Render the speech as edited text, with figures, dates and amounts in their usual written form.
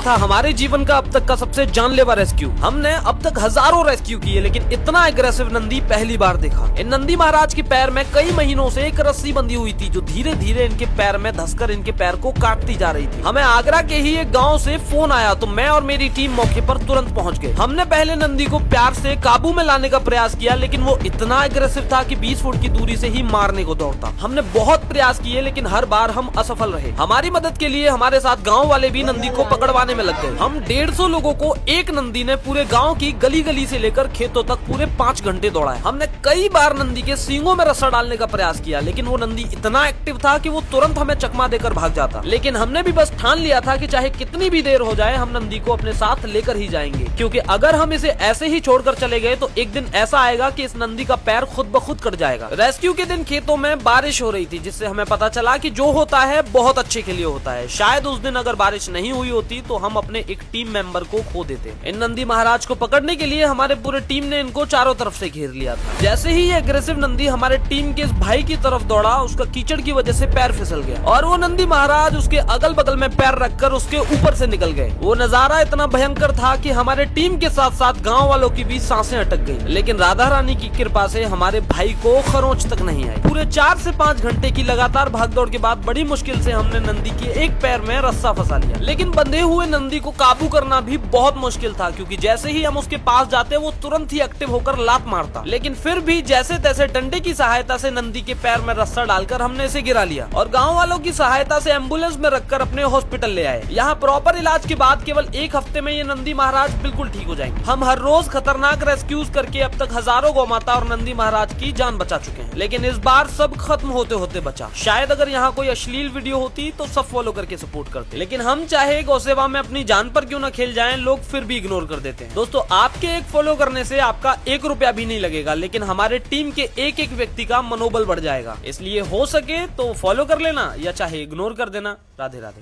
था हमारे जीवन का अब तक का सबसे जानलेवा रेस्क्यू। हमने अब तक हजारों रेस्क्यू किए, लेकिन इतना एग्रेसिव नंदी पहली बार देखा। इन नंदी महाराज के पैर में कई महीनों से एक रस्सी बंधी हुई थी, जो धीरे धीरे इनके पैर में धंसकर इनके पैर को काटती जा रही थी। हमें आगरा के ही एक गाँव से फोन आया तो मैं और मेरी टीम मौके पर तुरंत पहुँच गए। हमने पहले नंदी को प्यार से काबू में लाने का प्रयास किया, लेकिन वो इतना एग्रेसिव था कि 20 फुट की दूरी से ही मारने को दौड़ता। हमने बहुत प्रयास किए, लेकिन हर बार हम असफल रहे। हमारी मदद के लिए हमारे साथ गांव वाले भी नंदी को पकड़वाने में लग गए। हम 150 लोगों को एक नंदी ने पूरे गांव की गली गली से लेकर खेतों तक पूरे 5 घंटे दौड़ाए। हमने कई बार नंदी के सींगों में रस्सा डालने का प्रयास किया, लेकिन वो नंदी इतना एक्टिव था कि वो तुरंत हमें चकमा देकर भाग जाता। लेकिन हमने भी बस ठान लिया था कि चाहे कितनी भी देर हो जाए, हम नंदी को अपने साथ लेकर ही जाएंगे, क्योंकि अगर हम इसे ऐसे ही छोड़कर चले गए तो एक दिन ऐसा आएगा कि इस नंदी का पैर खुद ब खुद कट जाएगा। रेस्क्यू के दिन खेतों में बारिश हो रही थी, जिससे हमें पता चला कि जो होता है बहुत अच्छे के लिए होता है। शायद उस दिन अगर बारिश नहीं हुई होती तो हम अपने एक टीम मेंबर को खो देते। इन नंदी महाराज को पकड़ने के लिए हमारे पूरे टीम ने इनको चारों तरफ से घेर लिया था। जैसे ही ये एग्रेसिव नंदी हमारे टीम के इस भाई की तरफ दौड़ा, उसका कीचड़ की वजह से पैर फिसल गया और वो नंदी महाराज उसके अगल बगल में पैर रखकर उसके ऊपर से निकल गए। वो नजारा इतना भयंकर था कि हमारे टीम के साथ साथ गाँव वालों की भी सांसें अटक गयी, लेकिन राधा रानी की कृपा से हमारे भाई को खरोंच तक नहीं आई। पूरे 4 से 5 घंटे की लगातार भागदौड़ के बाद बड़ी मुश्किल से हमने नंदी के एक पैर में रस्सा फंसा लिया, लेकिन बंधे हुए नंदी को काबू करना भी बहुत मुश्किल था, क्योंकि जैसे ही हम उसके पास जाते वो तुरंत ही एक्टिव होकर लात मारता। लेकिन फिर भी जैसे तैसे डंडे की सहायता से नंदी के पैर में रस्सा डालकर हमने इसे गिरा लिया और गाँव वालों की सहायता से एम्बुलेंस में रखकर अपने हॉस्पिटल ले आए। यहाँ प्रॉपर इलाज के बाद केवल 1 हफ्ते में ये नंदी महाराज बिल्कुल ठीक हो जाएंगे। हम हर रोज खतरनाक रेस्क्यूज करके अब तक हजारों गौमाता और नंदी महाराज की जान बचा चुके हैं, लेकिन इस बार सब खत्म होते होते बचा। शायद अगर यहाँ कोई अश्लील वीडियो होती तो सब फॉलो करके सपोर्ट करते, लेकिन हम चाहे गौ सेवा में अपनी जान पर क्यों न खेल जाएं, लोग फिर भी इग्नोर कर देते हैं। दोस्तों, आपके एक फॉलो करने से आपका 1 रुपया भी नहीं लगेगा, लेकिन हमारे टीम के एक एक व्यक्ति का मनोबल बढ़ जाएगा। इसलिए हो सके तो फॉलो कर लेना या चाहे इग्नोर कर देना। राधे राधे।